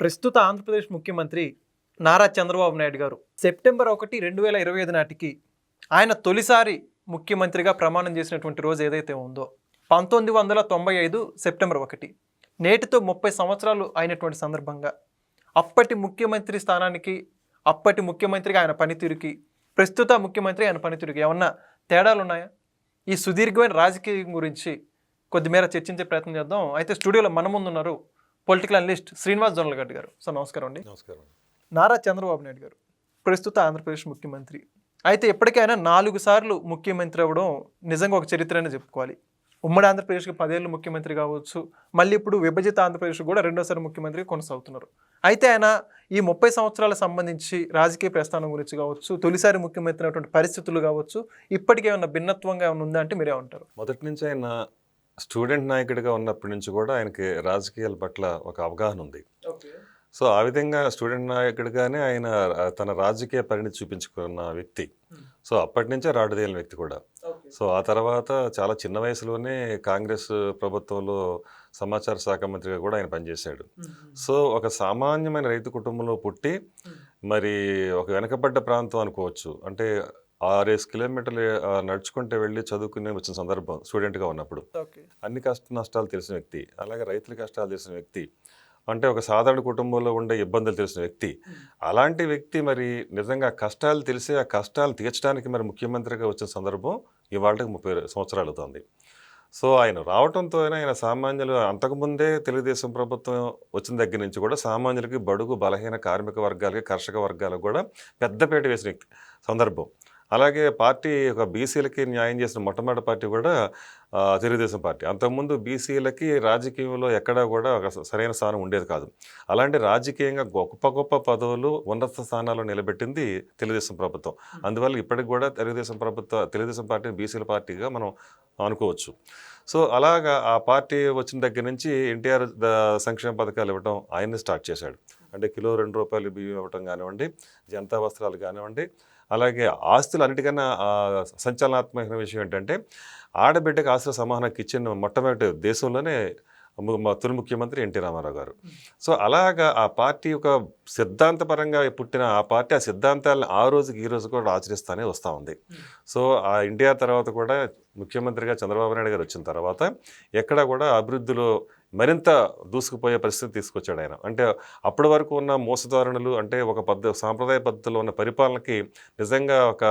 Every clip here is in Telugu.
ప్రస్తుత ఆంధ్రప్రదేశ్ ముఖ్యమంత్రి నారా చంద్రబాబు నాయుడు గారు సెప్టెంబర్ 1, 2025 నాటికి ఆయన తొలిసారి ముఖ్యమంత్రిగా ప్రమాణం చేసినటువంటి రోజు ఏదైతే ఉందో 1995 సెప్టెంబర్ 1 నేటితో 30 సంవత్సరాలు అయినటువంటి సందర్భంగా అప్పటి ముఖ్యమంత్రి స్థానానికి అప్పటి ముఖ్యమంత్రిగా ఆయన పనితీరుకి ప్రస్తుత ముఖ్యమంత్రి ఆయన పనితీరుకి ఏమన్నా తేడాలు ఉన్నాయా? ఈ సుదీర్ఘమైన రాజకీయం గురించి కొద్దిమేర చర్చించే ప్రయత్నం చేద్దాం. అయితే స్టూడియోలో మన ముందు ఉన్నారు పొలిటికల్ అనలిస్ట్ శ్రీనివాస్ జొన్నలగడ్డ గారు. సార్ నమస్కారం అండి. నమస్కారం. నారా చంద్రబాబు నాయుడు గారు ప్రస్తుత ఆంధ్రప్రదేశ్ ముఖ్యమంత్రి. అయితే ఎప్పటికైనా 4 సార్లు ముఖ్యమంత్రి అవ్వడం నిజంగా ఒక చరిత్ర అని చెప్పుకోవాలి. ఉమ్మడి ఆంధ్రప్రదేశ్కి 10 ఏళ్ళు ముఖ్యమంత్రి కావచ్చు, మళ్ళీ ఇప్పుడు విభజిత ఆంధ్రప్రదేశ్ కూడా రెండోసారి ముఖ్యమంత్రి కొనసాగుతున్నారు. అయితే ఆయన ఈ 30 సంవత్సరాలకు సంబంధించి రాజకీయ ప్రస్థానం గురించి కావచ్చు, తొలిసారి ముఖ్యమంత్రి అయినటువంటి పరిస్థితులు కావచ్చు, ఇప్పటికే ఏమన్నా భిన్నత్వంగా ఏమైనా ఉందా అంటే మీరేమంటారు? మొదటి నుంచి ఆయన స్టూడెంట్ నాయకుడిగా ఉన్నప్పటి నుంచి కూడా ఆయనకి రాజకీయాల పట్ల ఒక అవగాహన ఉంది. సో ఆ విధంగా స్టూడెంట్ నాయకుడిగానే ఆయన తన రాజకీయ పరిణితి చూపించుకున్న వ్యక్తి. సో అప్పటి నుంచే రాడుదేలిన వ్యక్తి కూడా. సో ఆ తర్వాత చాలా చిన్న వయసులోనే కాంగ్రెస్ ప్రభుత్వంలో సమాచార శాఖ మంత్రిగా కూడా ఆయన పనిచేశాడు. సో ఒక సామాన్యమైన రైతు కుటుంబంలో పుట్టి మరి ఒక వెనకబడ్డ ప్రాంతం అనుకోవచ్చు. అంటే 6 కిలోమీటర్లు నడుచుకుంటే వెళ్ళి చదువుకునే వచ్చిన సందర్భం స్టూడెంట్గా ఉన్నప్పుడు. అన్ని నష్టాలు తెలిసిన వ్యక్తి, అలాగే రైతుల కష్టాలు తెలిసిన వ్యక్తి, అంటే ఒక సాధారణ కుటుంబంలో ఉండే ఇబ్బందులు తెలిసిన వ్యక్తి. అలాంటి వ్యక్తి మరి నిజంగా కష్టాలు తెలిసి ఆ కష్టాలు తీర్చడానికి మరి ముఖ్యమంత్రిగా వచ్చిన సందర్భం ఇవాళకి 30 సంవత్సరాలు అవుతుంది. సో ఆయన రావడంతో ఆయన సామాన్యులు అంతకుముందే తెలుగుదేశం ప్రభుత్వం వచ్చిన దగ్గర నుంచి కూడా సామాన్యులకి, బడుగు బలహీన కార్మిక వర్గాలకి, కర్షక వర్గాలకు కూడా పెద్దపీట వేసిన వ్యక్తి సందర్భం. అలాగే పార్టీ ఒక బీసీలకి న్యాయం చేసిన మొట్టమొదటి పార్టీ కూడా తెలుగుదేశం పార్టీ. అంతకుముందు బీసీలకి రాజకీయంలో ఎక్కడా కూడా ఒక సరైన స్థానం ఉండేది కాదు. అలాంటి రాజకీయంగా గొప్ప గొప్ప పదవులు, ఉన్నత స్థానాల్లో నిలబెట్టింది తెలుగుదేశం ప్రభుత్వం. అందువల్ల ఇప్పటికి కూడా తెలుగుదేశం పార్టీ బీసీల పార్టీగా మనం అనుకోవచ్చు. సో అలాగా ఆ పార్టీ వచ్చిన దగ్గర నుంచి ఎన్టీఆర్ సంక్షేమ పథకాలు ఇవ్వడం ఆయన్ని స్టార్ట్ చేశాడు. అంటే కిలో ₹2 బియ్యం ఇవ్వటం కానివ్వండి, జనతా వస్త్రాలు కానివ్వండి, అలాగే ఆస్తులు అన్నిటికన్నా సంచలనాత్మకమైన విషయం ఏంటంటే ఆడబిడ్డకి ఆస్తుల సమానకి ఇచ్చిన మొట్టమొదటి దేశంలోనే తొలి ముఖ్యమంత్రి ఎన్టీ రామారావు గారు. సో అలాగా ఆ పార్టీ ఒక సిద్ధాంతపరంగా పుట్టిన ఆ పార్టీ ఆ సిద్ధాంతాలను ఆ రోజుకి ఈ రోజు కూడా ఆచరిస్తూనే వస్తూ ఉంది. సో ఆ ఇండియా తర్వాత కూడా ముఖ్యమంత్రిగా చంద్రబాబు నాయుడు గారు వచ్చిన తర్వాత ఎక్కడ కూడా అభివృద్ధిలో మరింత దూసుకుపోయే పరిస్థితి తీసుకొచ్చాడు ఆయన. అంటే అప్పటి వరకు ఉన్న మోసధోరణులు, అంటే ఒక సాంప్రదాయ పద్ధతిలో ఉన్న పరిపాలనకి నిజంగా ఒక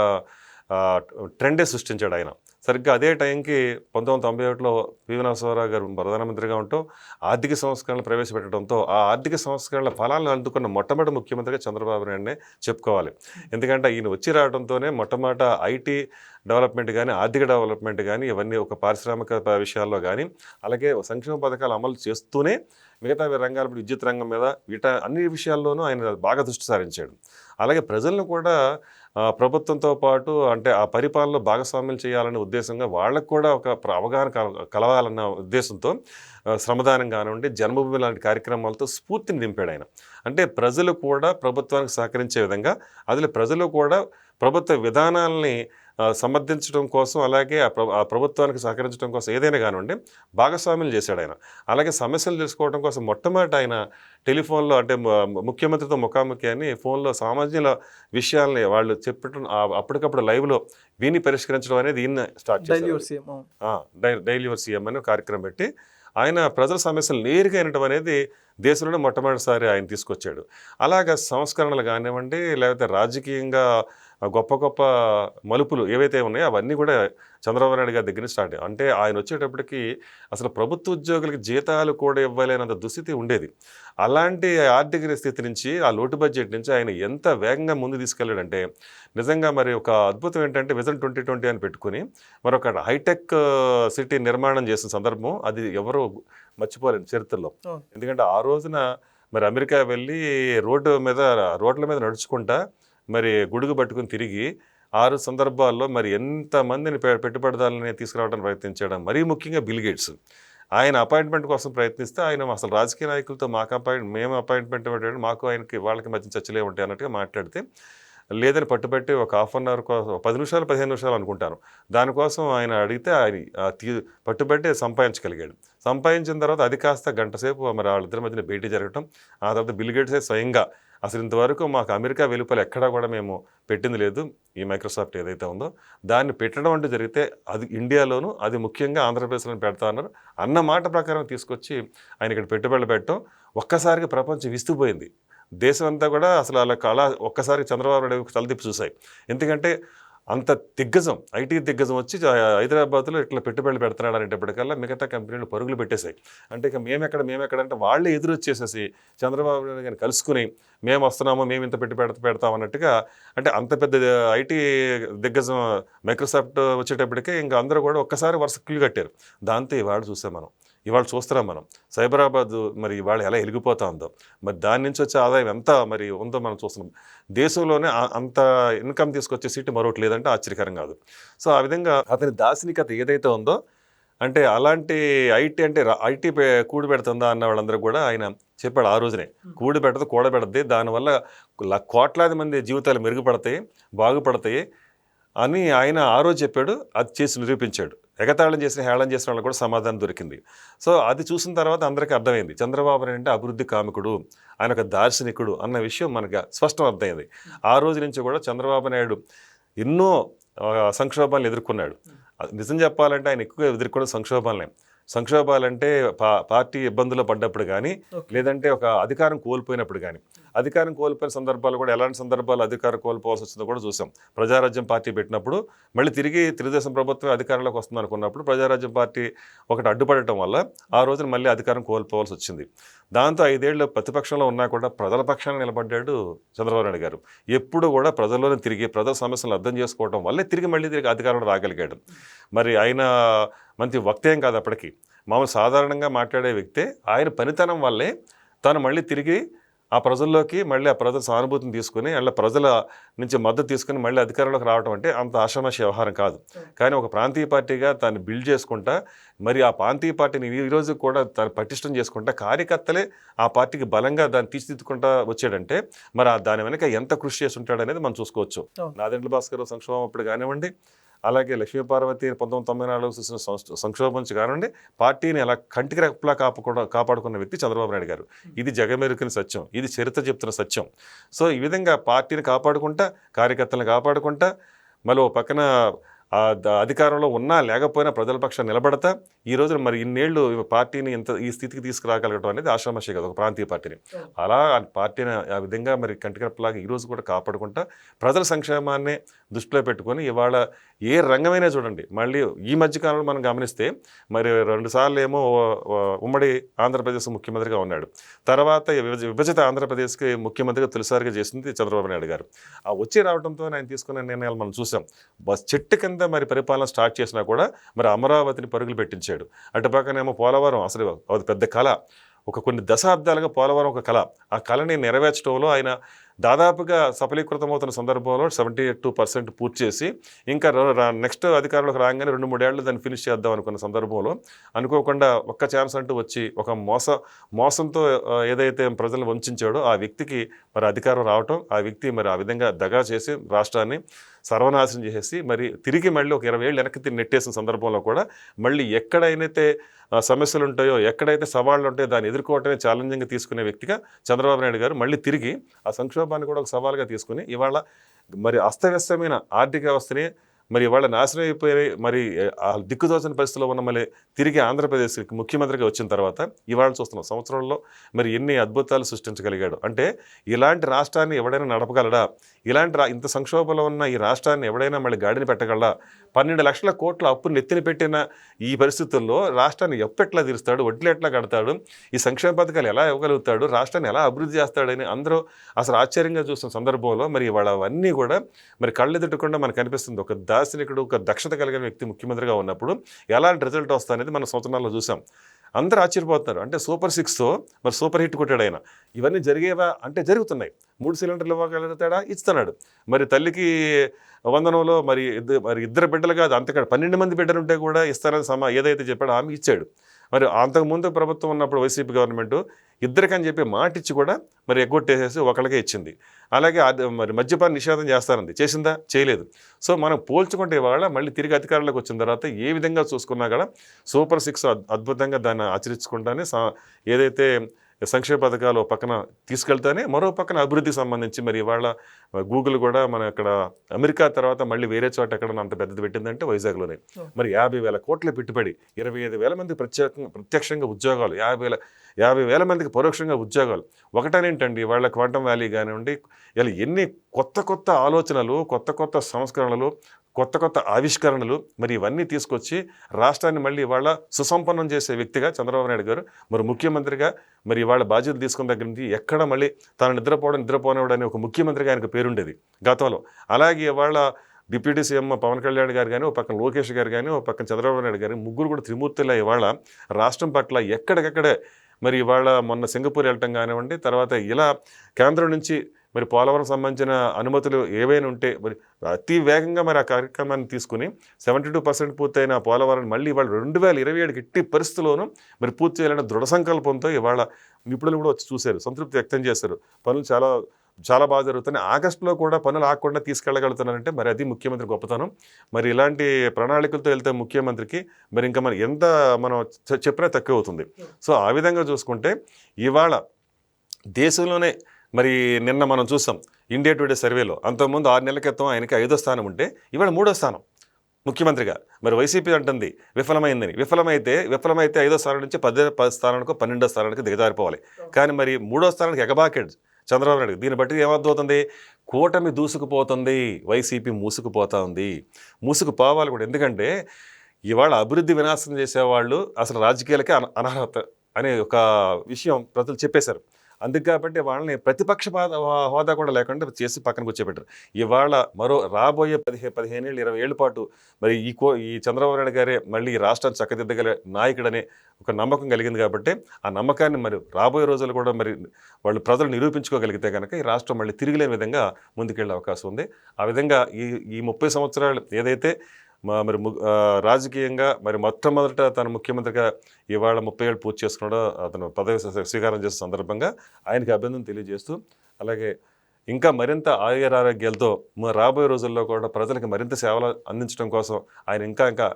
ట్రెండే సృష్టించాడు ఆయన. సరిగ్గా అదే టైంకి 1991లో పివి నరసింహారావు గారు ప్రధానమంత్రిగా ఉంటూ ఆర్థిక సంస్కరణలు ప్రవేశపెట్టడంతో ఆ ఆర్థిక సంస్కరణల ఫలాలను అందుకున్న మొట్టమొదటి ముఖ్యమంత్రిగా చంద్రబాబు నాయుడునే చెప్పుకోవాలి. ఎందుకంటే ఈయన వచ్చి రావడంతోనే మొట్టమొదట ఐటీ డెవలప్మెంట్ కానీ, ఆర్థిక డెవలప్మెంట్ కానీ, ఇవన్నీ ఒక పారిశ్రామిక విషయాల్లో కానీ, అలాగే సంక్షేమ పథకాలు అమలు చేస్తూనే మిగతా రంగాల విద్యుత్ రంగం మీద అన్ని విషయాల్లోనూ ఆయన బాగా దృష్టి సారించాడు. అలాగే ప్రజలను కూడా ప్రభుత్వంతో పాటు అంటే ఆ పరిపాలనలో భాగస్వామ్యం చేయాలనే ఉద్దేశంగా వాళ్ళకు కూడా ఒక అవగాహన కలవాలన్న ఉద్దేశంతో శ్రమదానం కానివ్వండి, జన్మభూమి లాంటి కార్యక్రమాలతో స్ఫూర్తిని నింపాడు ఆయన. అంటే ప్రజలు కూడా ప్రభుత్వానికి సహకరించే విధంగా, అదిలో ప్రజలు కూడా ప్రభుత్వ విధానాలని సమర్థించడం కోసం, అలాగే ఆ ప్రభుత్వానికి సహకరించడం కోసం ఏదైనా కానివ్వండి భాగస్వామ్యం చేశాడు ఆయన. అలాగే సమస్యలు తెలుసుకోవడం కోసం మొట్టమొదటి ఆయన టెలిఫోన్లో, అంటే ముఖ్యమంత్రితో ముఖాముఖి అని ఫోన్లో సామాజిక విషయాల్ని వాళ్ళు చెప్పడం అప్పటికప్పుడు లైవ్లో విని పరిష్కరించడం అనేది ఈయన స్టార్ట్ చేశారు. డైలీ యువర్ సీఎం అనే కార్యక్రమం పెట్టి ఆయన ప్రజల సమస్యలు నేరుగా వినడం అనేది దేశంలోనే మొట్టమొదటిసారి ఆయన తీసుకొచ్చాడు. అలాగా సంస్కరణలు కానివ్వండి, లేకపోతే రాజకీయంగా గొప్ప గొప్ప మలుపులు ఏవైతే ఉన్నాయో అవన్నీ కూడా చంద్రబాబు నాయుడు గారి దగ్గర స్టార్ట్. అంటే ఆయన వచ్చేటప్పటికి అసలు ప్రభుత్వ ఉద్యోగులకి జీతాలు కూడా ఇవ్వలేనంత దుస్థితి ఉండేది. అలాంటి ఆర్థిక స్థితి నుంచి, ఆ లోటు బడ్జెట్ నుంచి ఆయన ఎంత వేగంగా ముందు తీసుకెళ్ళాడంటే నిజంగా మరి ఒక అద్భుతం ఏంటంటే విజన్ 2020 అని పెట్టుకుని మరొక హైటెక్ సిటీ నిర్మాణం చేసిన సందర్భం అది ఎవరు మర్చిపోలేరు చరిత్రలో. ఎందుకంటే ఆ రోజున మరి అమెరికా వెళ్ళి రోడ్ల మీద నడుచుకుంటా మరి గొడుగు పట్టుకుని తిరిగి 6 సందర్భాల్లో మరి ఎంతమందిని పెట్టుబడిదారులని తీసుకురావడానికి ప్రయత్నించడం. మరీ ముఖ్యంగా బిల్ గేట్స్ ఆయన అపాయింట్మెంట్ కోసం ప్రయత్నిస్తే ఆయన అసలు రాజకీయ నాయకులతో మేము అపాయింట్మెంట్ ఇవ్వడం, మాకు ఆయనకి వాళ్ళకి మధ్య చర్చలే ఉంటాయి అన్నట్టుగా మాట్లాడితే లేదని పట్టుబట్టి ఒక హాఫ్ అన్ అవర్ కోసం 10 నిమిషాలు 15 నిమిషాలు అనుకుంటాను దానికోసం ఆయన అడిగితే ఆయన పట్టుబట్టి సంపాదించగలిగాడు. సంపాదించిన తర్వాత అది కాస్త గంట సేపు మరి వాళ్ళిద్దరి మధ్యన భేటీ జరగటం, ఆ తర్వాత బిల్ గేట్సే స్వయంగా అసలు ఇంతవరకు మాకు అమెరికా వెలుపల ఎక్కడా కూడా మేము పెట్టింది లేదు, ఈ మైక్రోసాఫ్ట్ ఏదైతే ఉందో దాన్ని పెట్టడం అంటూ జరిగితే అది ఇండియాలోను, అది ముఖ్యంగా ఆంధ్రప్రదేశ్లో పెడతా అన్నారు అన్న మాట ప్రకారం తీసుకొచ్చి ఆయన ఇక్కడ పెట్టుబడులు పెట్టడం ఒక్కసారిగా ప్రపంచం విస్తుపోయింది. దేశం అంతా కూడా అసలు అలా ఒక్కసారి చంద్రబాబు నాయుడు తలదిప్పి చూశాయి. ఎందుకంటే అంత దిగ్గజం, ఐటీ దిగ్గజం వచ్చి హైదరాబాద్లో ఇట్లా పెట్టుబడులు పెడుతున్నాడు అనేటప్పటికల్లా మిగతా కంపెనీలు పరుగులు పెట్టేశాయి. అంటే ఇక మేమెక్కడ అంటే వాళ్ళే ఎదురు వచ్చేసేసి చంద్రబాబు నాయుడు గారిని కలుసుకుని మేము వస్తున్నాము, మేము ఇంత పెడతాం అన్నట్టుగా, అంటే అంత పెద్ద ఐటీ దిగ్గజం మైక్రోసాఫ్ట్ వచ్చేటప్పటికే ఇంకా అందరూ కూడా ఒక్కసారి వరుస క్యూ కట్టారు. దాంతో ఇవాళ చూసాం ఇవాళ చూస్తున్నాం మనం సైబరాబాద్ మరి ఇవాళ ఎలా వెలిగిపోతా ఉందో, మరి దాని నుంచి వచ్చే ఆదాయం ఎంత మరి ఉందో మనం చూస్తున్నాం. దేశంలోనే అంత ఇన్కమ్ తీసుకొచ్చే సీటు మరొకటి లేదంటే ఆశ్చర్యకరం కాదు. సో ఆ విధంగా అతని దార్శనికత ఏదైతే ఉందో, అంటే అలాంటి ఐటీ అంటే ఐటీ కూడి పెడుతుందా అన్న వాళ్ళందరూ కూడా ఆయన చెప్పాడు ఆ రోజునే, కూడి పెడదు కూడబెడద్ది, దానివల్ల కోట్లాది మంది జీవితాలు మెరుగుపడతాయి, బాగుపడతాయి అని ఆయన ఆ రోజు చెప్పాడు. అది చేసి నిరూపించాడు. ఎగతాళం చేసిన హేళన చేసిన వాళ్ళకి కూడా సమాధానం దొరికింది. సో అది చూసిన తర్వాత అందరికీ అర్థమైంది చంద్రబాబు నాయుడు అంటే అభివృద్ధి కామికుడు, ఆయన ఒక దార్శనికుడు అన్న విషయం మనకు స్పష్టం అర్థమైంది. ఆ రోజు నుంచి కూడా చంద్రబాబు నాయుడు ఎన్నో సంక్షోభాలను ఎదుర్కొన్నాడు. నిజం చెప్పాలంటే ఆయన ఎక్కువగా ఎదుర్కొన్న సంక్షోభాలంటే పార్టీ ఇబ్బందులు పడ్డప్పుడు కానీ, లేదంటే ఒక అధికారం కోల్పోయినప్పుడు కానీ, అధికారం కోల్పోయిన సందర్భాలు కూడా ఎలాంటి సందర్భాలు అధికారం కోల్పోవాల్సి వచ్చిందో కూడా చూసాం. ప్రజారాజ్యం పార్టీ పెట్టినప్పుడు మళ్ళీ తిరిగి తెలుగుదేశం ప్రభుత్వం అధికారంలోకి వస్తుంది అనుకున్నప్పుడు ప్రజారాజ్యం పార్టీ ఒకటి అడ్డుపడటం వల్ల ఆ రోజున మళ్ళీ అధికారం కోల్పోవాల్సి వచ్చింది. దాంతో 5 ఏళ్ళు ప్రతిపక్షంలో ఉన్నా కూడా ప్రజల పక్షాన నిలబడ్డాడు చంద్రబాబు నాయుడు గారు. ఎప్పుడు కూడా ప్రజల్లోనే తిరిగి ప్రజల సమస్యలను అర్థం చేసుకోవడం వల్లే తిరిగి అధికారంలో రాగలిగాడు. మరి ఆయన మంచి వక్తేం కాదు అప్పటికి, మామూలు సాధారణంగా మాట్లాడే వ్యక్తే. ఆయన పనితనం వల్లే తను మళ్ళీ తిరిగి ఆ ప్రజల్లోకి మళ్ళీ ఆ ప్రజల సానుభూతిని తీసుకుని అలా ప్రజల నుంచి మద్దతు తీసుకుని మళ్ళీ అధికారంలోకి రావడం అంటే అంత ఆషామాషి వ్యవహారం కాదు. కానీ ఒక ప్రాంతీయ పార్టీగా దాన్ని బిల్డ్ చేసుకుంటా, మరి ఆ ప్రాంతీయ పార్టీని ఈరోజు కూడా తను పటిష్టం చేసుకుంటా, కార్యకర్తలే ఆ పార్టీకి బలంగా దాన్ని తీర్చిదిద్దుకుంటా వచ్చాడంటే మరి దాని వెనక ఎంత కృషి చేసి ఉంటాడు అనేది మనం చూసుకోవచ్చు. నాదెండ్ల భాస్కర్ సంక్షోభం అప్పుడు కానివ్వండి, అలాగే లక్ష్మీపార్వతి 1994 చూసిన సంక్షోభం నుంచి కానివ్వండి, పార్టీని అలా కంటికి రెప్పలా కాపాడుకున్న వ్యక్తి చంద్రబాబు నాయుడు గారు. ఇది జగమెరుకుని సత్యం, ఇది చరిత్ర చెప్తున్న సత్యం. సో ఈ విధంగా పార్టీని కాపాడుకుంటా, కార్యకర్తలను కాపాడుకుంటా, మళ్ళీ ఓ పక్కన అధికారంలో ఉన్నా లేకపోయినా ప్రజల పక్షాన్ని నిలబడతా ఈ రోజున మరి ఇన్నేళ్లు పార్టీని ఈ స్థితికి తీసుకురాగలగడం అనేది ఆషామాషి కదా ఒక ప్రాంతీయ పార్టీని. అలా పార్టీని ఆ విధంగా మరి కంటికరప్పలాగా ఈరోజు కూడా కాపాడుకుంటా ప్రజల సంక్షేమాన్ని దృష్టిలో పెట్టుకొని ఇవాళ ఏ రంగమైనా చూడండి. మళ్ళీ ఈ మధ్యకాలంలో మనం గమనిస్తే మరి 2 సార్లు ఏమో ఉమ్మడి ఆంధ్రప్రదేశ్ ముఖ్యమంత్రిగా ఉన్నాడు. తర్వాత విభజిత ఆంధ్రప్రదేశ్కి ముఖ్యమంత్రిగా తొలిసారిగా చేసింది చంద్రబాబు నాయుడు గారు. ఆ వచ్చి రావడంతో ఆయన తీసుకున్న నిర్ణయాలు మనం చూసాం. చెట్టు కింద మరి పరిపాలన స్టార్ట్ చేసినా కూడా మరి అమరావతిని పరుగులు పెట్టించాడు. అటు పక్కనేమో పోలవరం, అసలు అది పెద్ద కళ, కొన్ని దశాబ్దాలుగా పోలవరం ఒక కళ. ఆ కళని నెరవేర్చడంలో ఆయన దాదాపుగా సఫలీకృతమవుతున్న సందర్భంలో 72% పూర్తి చేసి ఇంకా నెక్స్ట్ అధికారంలోకి రాగానే 2-3 ఏళ్ళు దాన్ని ఫినిష్ చేద్దాం అనుకున్న సందర్భంలో అనుకోకుండా ఒక్క ఛాన్స్ అంటూ వచ్చి ఒక మోసంతో ఏదైతే ప్రజలను వంచాడో ఆ వ్యక్తికి మరి అధికారం రావటం, ఆ వ్యక్తి మరి ఆ విధంగా దగా చేసి రాష్ట్రాన్ని సర్వనాశనం చేసేసి మరి తిరిగి మళ్ళీ ఒక 20 ఏళ్ళు వెనక్కి నెట్టేసిన సందర్భంలో కూడా మళ్ళీ ఎక్కడైతే సమస్యలు ఉంటాయో, ఎక్కడైతే సవాళ్ళు ఉంటాయో దాన్ని ఎదుర్కోవటమే ఛాలెంజింగ్గా తీసుకునే వ్యక్తిగా చంద్రబాబు నాయుడు గారు మళ్ళీ తిరిగి ఆ సంక్షోభాన్ని కూడా ఒక సవాల్గా తీసుకుని ఇవాళ మరి అస్తవ్యస్తమైన ఆర్థిక వ్యవస్థని మరి ఇవాళ నాశనం అయిపోయి మరి ఆ దిక్కుదోచని పరిస్థితిలో ఉన్న మళ్ళీ తిరిగి ఆంధ్రప్రదేశ్కి ముఖ్యమంత్రిగా వచ్చిన తర్వాత ఇవాళ చూస్తున్నాం సంవత్సరంలో మరి ఎన్ని అద్భుతాలు సృష్టించగలిగాడు. అంటే ఇలాంటి రాష్ట్రాన్ని ఎవడైనా నడపగలడా, ఇంత సంక్షోభంలో ఉన్న ఈ రాష్ట్రాన్ని ఎవడైనా మళ్ళీ గాడిని పెట్టగలడా, 12 లక్షల కోట్ల అప్పును నెత్తిన పెట్టిన ఈ పరిస్థితుల్లో రాష్ట్రాన్ని ఎట్లా తీరుస్తాడు, వడ్లు ఎట్లా కడతాడు, ఈ సంక్షేమ పథకాలు ఎలా ఇవ్వగలుగుతాడు, రాష్ట్రాన్ని ఎలా అభివృద్ధి చేస్తాడని అందరూ అసలు ఆశ్చర్యంగా చూస్తున్న సందర్భంలో మరి ఇవాళ అవన్నీ కూడా మరి కళ్ళెదుటకుండా మనకు కనిపిస్తుంది. ఒక దార్శనికుడు, ఒక దక్షత కలిగిన వ్యక్తి ముఖ్యమంత్రిగా ఉన్నప్పుడు ఎలాంటి రిజల్ట్ వస్తా అనేది మనం సంవత్సరాల్లో చూసాం. అందరూ ఆశ్చర్యపోతున్నారు. అంటే సూపర్ 6తో మరి సూపర్ హిట్ కొట్టాడు ఆయన. ఇవన్నీ జరిగేవా అంటే జరుగుతున్నాయి. 3 సిలిండర్లు ఇవ్వగలుగుతాడా, ఇస్తున్నాడు. మరి తల్లికి వందనంలో మరి ఇద్దరు బిడ్డలు కాదు, అంతకాదు 12 మంది బిడ్డలుంటే కూడా ఇస్తారని ఏదైతే చెప్పాడో ఆమె ఇచ్చాడు. మరి అంతకుముందు ప్రభుత్వం ఉన్నప్పుడు వైసీపీ గవర్నమెంట్ ఇద్దరికని చెప్పి మాట ఇచ్చి కూడా మరి ఎగ్గొట్టేసేసి ఒకళ్ళకే ఇచ్చింది. అలాగే అది మరి మద్యపాన నిషేధం చేస్తారంది, చేసిందా? చేయలేదు. సో మనం పోల్చుకుంటే ఇవాళ మళ్ళీ తిరిగి అధికారంలోకి వచ్చిన తర్వాత ఏ విధంగా చూసుకున్నా కూడా సూపర్ 6 అద్భుతంగా దాన్ని ఆచరించుకుంటానే ఏదైతే సంక్షేమ పథకాలు ఒక పక్కన తీసుకెళ్తానే మరో పక్కన అభివృద్ధికి సంబంధించి మరి ఇవాళ గూగుల్ కూడా మన అక్కడ అమెరికా తర్వాత మళ్ళీ వేరే చోట ఎక్కడ అంత పెద్దది పెట్టిందంటే వైజాగ్లోనే. మరి 50,000 కోట్ల పెట్టుబడి, 25,000 మంది ప్రత్యక్షంగా ఉద్యోగాలు, 50,000 మందికి పరోక్షంగా ఉద్యోగాలు. ఒకటనేంటండి ఇవాళ క్వాంటమ్ వ్యాలీ కానివ్వండి, ఇలా ఎన్ని కొత్త ఆలోచనలు, కొత్త సంస్కరణలు, కొత్త ఆవిష్కరణలు మరి ఇవన్నీ తీసుకొచ్చి రాష్ట్రాన్ని మళ్ళీ ఇవాళ సుసంపన్నం చేసే వ్యక్తిగా చంద్రబాబు నాయుడు గారు మరి ముఖ్యమంత్రిగా మరి ఇవాళ బాధ్యత తీసుకున్న దగ్గర నుంచి ఎక్కడ మళ్ళీ తాను నిద్రపోనివాడు అనే ఒక ముఖ్యమంత్రిగా ఆయనకు పేరుండేది గతంలో. అలాగే ఇవాళ డిప్యూటీ సీఎం పవన్ కళ్యాణ్ గారు కానీ, ఒక పక్కన లోకేష్ గారు కానీ, ఒక పక్కన చంద్రబాబు నాయుడు గారు, ముగ్గురు కూడా త్రిమూర్తిలా ఇవాళ రాష్ట్రం పట్ల ఎక్కడికక్కడే మరి ఇవాళ మొన్న సింగపూర్ వెళ్ళటం కానివ్వండి, తర్వాత ఇలా కేంద్రం నుంచి మరి పోలవరం సంబంధించిన అనుమతులు ఏవైనా ఉంటే మరి అతి వేగంగా మరి ఆ కార్యక్రమాన్ని తీసుకుని 72% పూర్తయిన పోలవరం మళ్ళీ ఇవాళ 2027 ఎట్టి పరిస్థితుల్లోనూ మరి పూర్తి చేయాలనే దృఢ సంకల్పంతో ఇవాళ నిపుణులు కూడా వచ్చి చూశారు, సంతృప్తి వ్యక్తం చేశారు. పనులు చాలా బాగా జరుగుతున్నాయి. ఆగస్టులో కూడా పనులు ఆగకుండా తీసుకెళ్ళగలుగుతున్నారంటే మరి అది ముఖ్యమంత్రి గొప్పతనం. మరి ఇలాంటి ప్రణాళికలతో వెళ్తే ముఖ్యమంత్రికి మరి ఇంకా మరి ఎంత మనం చెప్పినా తక్కువ అవుతుంది. సో ఆ విధంగా చూసుకుంటే ఇవాళ దేశంలోనే మరి నిన్న మనం చూసాం ఇండియా టుడే సర్వేలో, అంతకుముందు 6 నెలల క్రితం ఆయనకి 5వ స్థానం ఉంటే ఇవాళ 3వ స్థానం ముఖ్యమంత్రిగా. మరి వైసీపీ అంటుంది విఫలమైతే 5వ స్థానం నుంచి 10 స్థానానికి 12వ స్థానానికి దిగజారిపోవాలి. కానీ మరి 3వ స్థానానికి ఎగబాకెడ్ చంద్రబాబు నాయుడు. దీన్ని బట్టి ఏమర్థమవుతుంది? కూటమి దూసుకుపోతుంది, వైసీపీ మూసుకుపోవాలి కూడా. ఎందుకంటే ఇవాళ అభివృద్ధి వినాశనం చేసేవాళ్ళు అసలు రాజకీయాలకే అనర్హత అనే ఒక విషయం ప్రజలు చెప్పేశారు. అందుకు కాబట్టి వాళ్ళని ప్రతిపక్ష హోదా కూడా లేకుండా చేసి పక్కన కూర్చోబెట్టారు. ఇవాళ మరో రాబోయే 15 ఏళ్ళు 20 ఏళ్ళ పాటు మరి ఈ చంద్రబాబు నాయుడు గారే మళ్ళీ ఈ రాష్ట్రాన్ని చక్కదిద్దగల నాయకుడనే ఒక నమ్మకం కలిగింది. కాబట్టి ఆ నమ్మకాన్ని మరి రాబోయే రోజులు కూడా మరి వాళ్ళు ప్రజలు నిరూపించుకోగలిగితే కనుక ఈ రాష్ట్రం మళ్ళీ తిరిగిలేని విధంగా ముందుకెళ్ళే అవకాశం ఉంది. ఆ విధంగా ఈ 30 సంవత్సరాలు ఏదైతే మరి రాజకీయంగా మరి మొట్టమొదట తన ముఖ్యమంత్రిగా ఇవాళ 30 ఏళ్ళు పూర్తి చేసుకున్నాడో అతను పదవి స్వీకారం చేసే సందర్భంగా ఆయనకి అభినందన తెలియజేస్తూ, అలాగే ఇంకా మరింత ఆరోగ్యాలతో రాబోయే రోజుల్లో కూడా ప్రజలకు మరింత సేవలు అందించడం కోసం ఆయన ఇంకా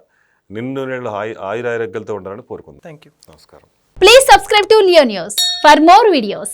నిండు నీళ్ళు ఆయురారోగ్యాలతో ఉండాలని కోరుకుందాం. Thank you. నమస్కారం. Please subscribe to Leo News for more videos.